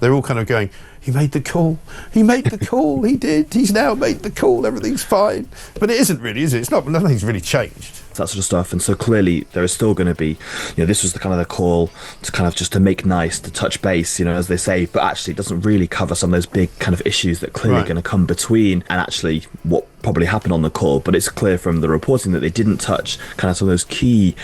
they're all kind of going, he made the call, he did, he's now made the call, everything's fine. But it isn't really, is it? It's not, nothing's really changed. That sort of stuff. And so clearly there is still going to be, this was the kind of the call to kind of just to make nice, to touch base, as they say, but actually it doesn't really cover some of those big kind of issues that clearly are going to come between and actually what probably happened on the call. But it's clear from the reporting that they didn't touch kind of some of those key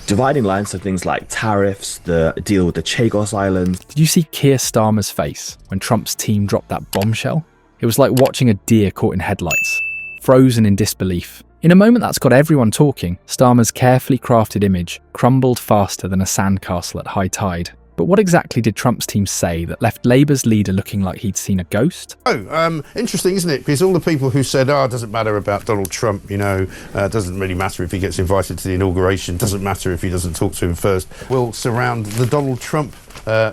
dividing lines, so things like tariffs, the deal with the Chagos Islands. Did you see Keir Starmer's face when Trump's team dropped that bombshell? It was like watching a deer caught in headlights, frozen in disbelief. In a moment that's got everyone talking, Starmer's carefully crafted image crumbled faster than a sandcastle at high tide. But what exactly did Trump's team say that left Labour's leader looking like he'd seen a ghost? Interesting, isn't it? Because all the people who said, it doesn't matter about Donald Trump, doesn't really matter if he gets invited to the inauguration, doesn't matter if he doesn't talk to him first, will surround the Donald Trump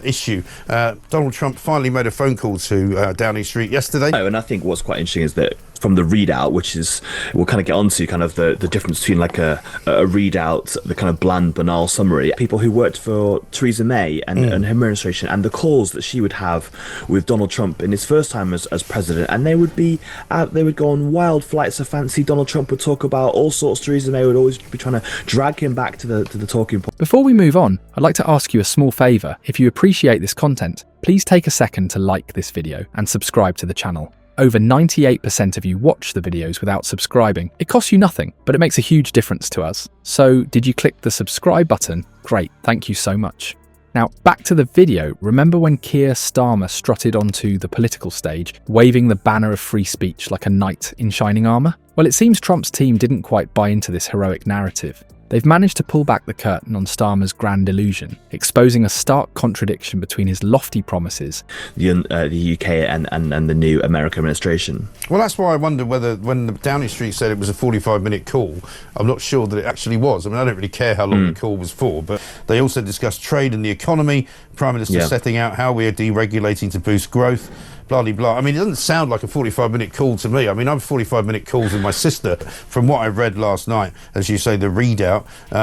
issue. Donald Trump finally made a phone call to Downing Street yesterday. And I think what's quite interesting is that from the readout, which is, we'll kind of get onto kind of the difference between like a readout, the kind of bland, banal summary. People who worked for Theresa May and her administration, and the calls that she would have with Donald Trump in his first time as president, and they would go on wild flights of fancy. Donald Trump would talk about all sorts. Theresa May would always be trying to drag him back to the talking point. Before we move on, I'd like to ask you a small favour. If you appreciate this content, please take a second to like this video and subscribe to the channel. Over 98% of you watch the videos without subscribing. It costs you nothing, but it makes a huge difference to us. So, did you click the subscribe button? Great, thank you so much. Now, back to the video. Remember when Keir Starmer strutted onto the political stage, waving the banner of free speech like a knight in shining armour? Well, it seems Trump's team didn't quite buy into this heroic narrative. They've managed to pull back the curtain on Starmer's grand illusion, exposing a stark contradiction between his lofty promises, the UK and the new American administration. Well, that's why I wonder whether, when the Downing Street said it was a 45-minute call, I'm not sure that it actually was. I mean, I don't really care how long the call was for, but they also discussed trade and the economy, Prime Minister setting out how we are deregulating to boost growth, blah, blah, blah. I mean, it doesn't sound like a 45-minute call to me. I mean, I'm 45-minute calls with my sister. From what I read last night, as you say, the readout,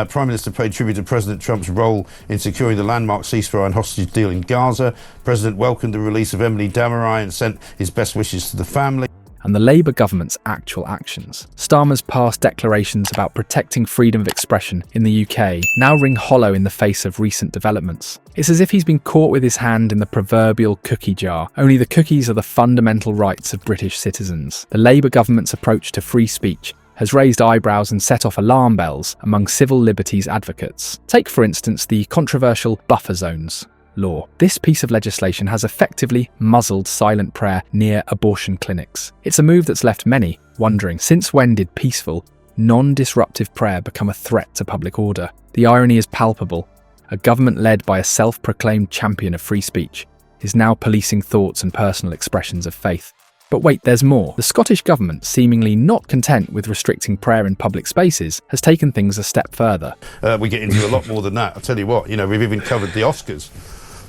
Prime Minister paid tribute to President Trump's role in securing the landmark ceasefire and hostage deal in Gaza. President welcomed the release of Emily Damarai and sent his best wishes to the family. And the Labour government's actual actions. Starmer's past declarations about protecting freedom of expression in the UK now ring hollow in the face of recent developments. It's as if he's been caught with his hand in the proverbial cookie jar, only the cookies are the fundamental rights of British citizens. The Labour government's approach to free speech has raised eyebrows and set off alarm bells among civil liberties advocates. Take, for instance, the controversial buffer zones law. This piece of legislation has effectively muzzled silent prayer near abortion clinics. It's a move that's left many wondering, since when did peaceful, non-disruptive prayer become a threat to public order? The irony is palpable. A government led by a self-proclaimed champion of free speech is now policing thoughts and personal expressions of faith. But wait, there's more. The Scottish government, seemingly not content with restricting prayer in public spaces, has taken things a step further. We get into a lot more than that. I'll tell you what, we've even covered the Oscars.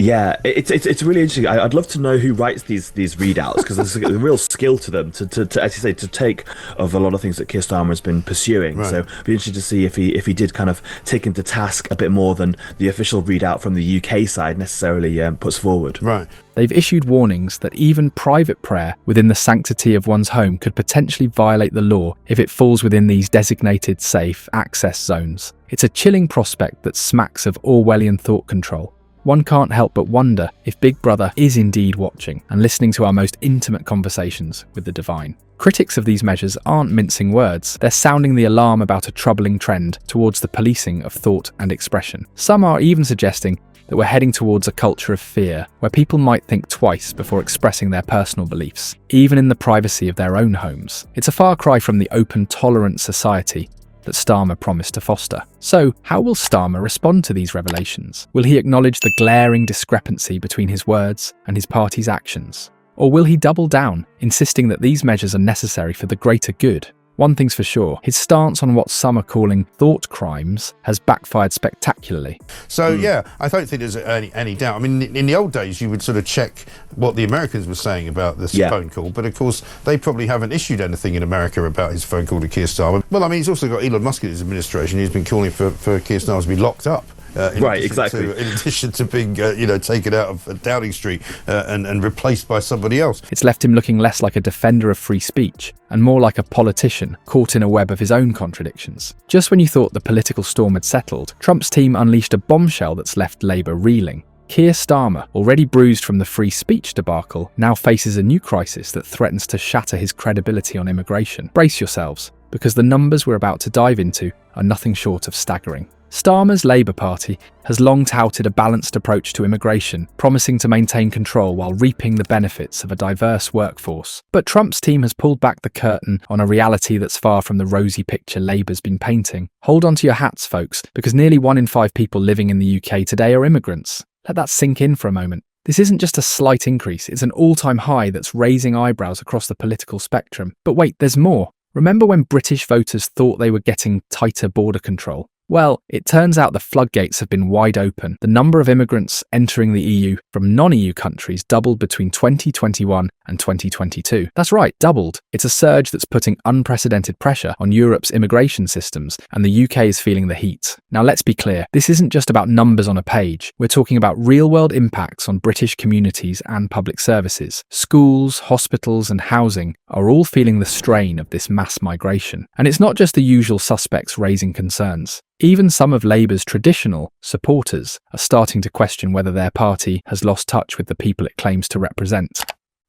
Yeah, it's really interesting. I'd love to know who writes these readouts, because there's a real skill to them to as you say, to take of a lot of things that Keir Starmer has been pursuing. Right. So it'd be interesting to see if he did kind of take into task a bit more than the official readout from the UK side necessarily puts forward. Right. They've issued warnings that even private prayer within the sanctity of one's home could potentially violate the law if it falls within these designated safe access zones. It's a chilling prospect that smacks of Orwellian thought control. One can't help but wonder if Big Brother is indeed watching and listening to our most intimate conversations with the divine. Critics of these measures aren't mincing words. They're sounding the alarm about a troubling trend towards the policing of thought and expression. Some are even suggesting that we're heading towards a culture of fear, where people might think twice before expressing their personal beliefs, even in the privacy of their own homes. It's a far cry from the open, tolerant society that Starmer promised to foster. So, how will Starmer respond to these revelations? Will he acknowledge the glaring discrepancy between his words and his party's actions? Or will he double down, insisting that these measures are necessary for the greater good? One thing's for sure, his stance on what some are calling thought crimes has backfired spectacularly. So yeah, I don't think there's any doubt. I mean, in the old days, you would sort of check what the Americans were saying about this phone call, but of course, they probably haven't issued anything in America about his phone call to Keir Starmer. Well, I mean, he's also got Elon Musk in his administration, who's been calling for Keir Starmer to be locked up in addition to being taken out of Downing Street and replaced by somebody else. It's left him looking less like a defender of free speech and more like a politician caught in a web of his own contradictions. Just when you thought the political storm had settled, Trump's team unleashed a bombshell that's left Labour reeling. Keir Starmer, already bruised from the free speech debacle, now faces a new crisis that threatens to shatter his credibility on immigration. Brace yourselves, because the numbers we're about to dive into are nothing short of staggering. Starmer's Labour Party has long touted a balanced approach to immigration, promising to maintain control while reaping the benefits of a diverse workforce. But Trump's team has pulled back the curtain on a reality that's far from the rosy picture Labour's been painting. Hold on to your hats, folks, because nearly 1 in 5 people living in the UK today are immigrants. Let that sink in for a moment. This isn't just a slight increase, it's an all-time high that's raising eyebrows across the political spectrum. But wait, there's more. Remember when British voters thought they were getting tighter border control? Well, it turns out the floodgates have been wide open. The number of immigrants entering the EU from non-EU countries doubled between 2021 and 2022. That's right, doubled. It's a surge that's putting unprecedented pressure on Europe's immigration systems, and the UK is feeling the heat. Now let's be clear, this isn't just about numbers on a page. We're talking about real-world impacts on British communities and public services. Schools, hospitals and housing are all feeling the strain of this mass migration. And it's not just the usual suspects raising concerns. Even some of Labour's traditional supporters are starting to question whether their party has lost touch with the people it claims to represent.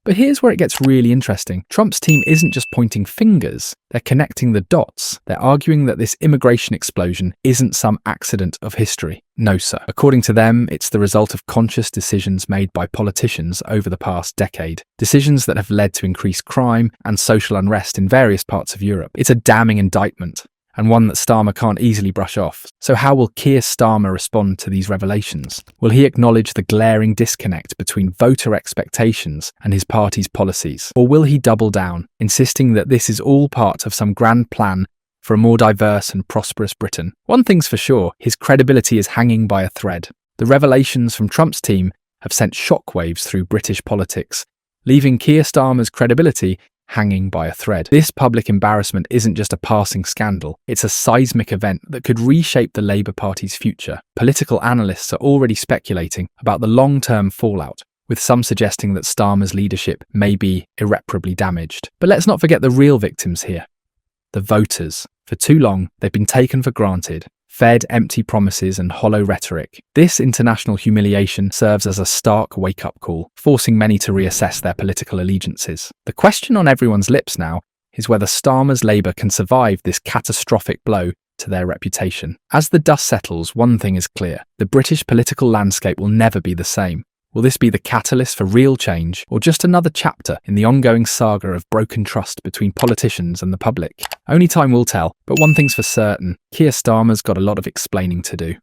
But here's where it gets really interesting. Trump's team isn't just pointing fingers, they're connecting the dots. They're arguing that this immigration explosion isn't some accident of history. No, sir. According to them, it's the result of conscious decisions made by politicians over the past decade. Decisions that have led to increased crime and social unrest in various parts of Europe. It's a damning indictment, and one that Starmer can't easily brush off. So how will Keir Starmer respond to these revelations? Will he acknowledge the glaring disconnect between voter expectations and his party's policies? Or will he double down, insisting that this is all part of some grand plan for a more diverse and prosperous Britain? One thing's for sure, his credibility is hanging by a thread. The revelations from Trump's team have sent shockwaves through British politics, leaving Keir Starmer's credibility hanging by a thread. This public embarrassment isn't just a passing scandal, it's a seismic event that could reshape the Labour Party's future. Political analysts are already speculating about the long-term fallout, with some suggesting that Starmer's leadership may be irreparably damaged. But let's not forget the real victims here. The voters. For too long, they've been taken for granted, fed empty promises and hollow rhetoric. This international humiliation serves as a stark wake-up call, forcing many to reassess their political allegiances. The question on everyone's lips now is whether Starmer's Labour can survive this catastrophic blow to their reputation. As the dust settles, one thing is clear: the British political landscape will never be the same. Will this be the catalyst for real change, or just another chapter in the ongoing saga of broken trust between politicians and the public? Only time will tell, but one thing's for certain: Keir Starmer's got a lot of explaining to do.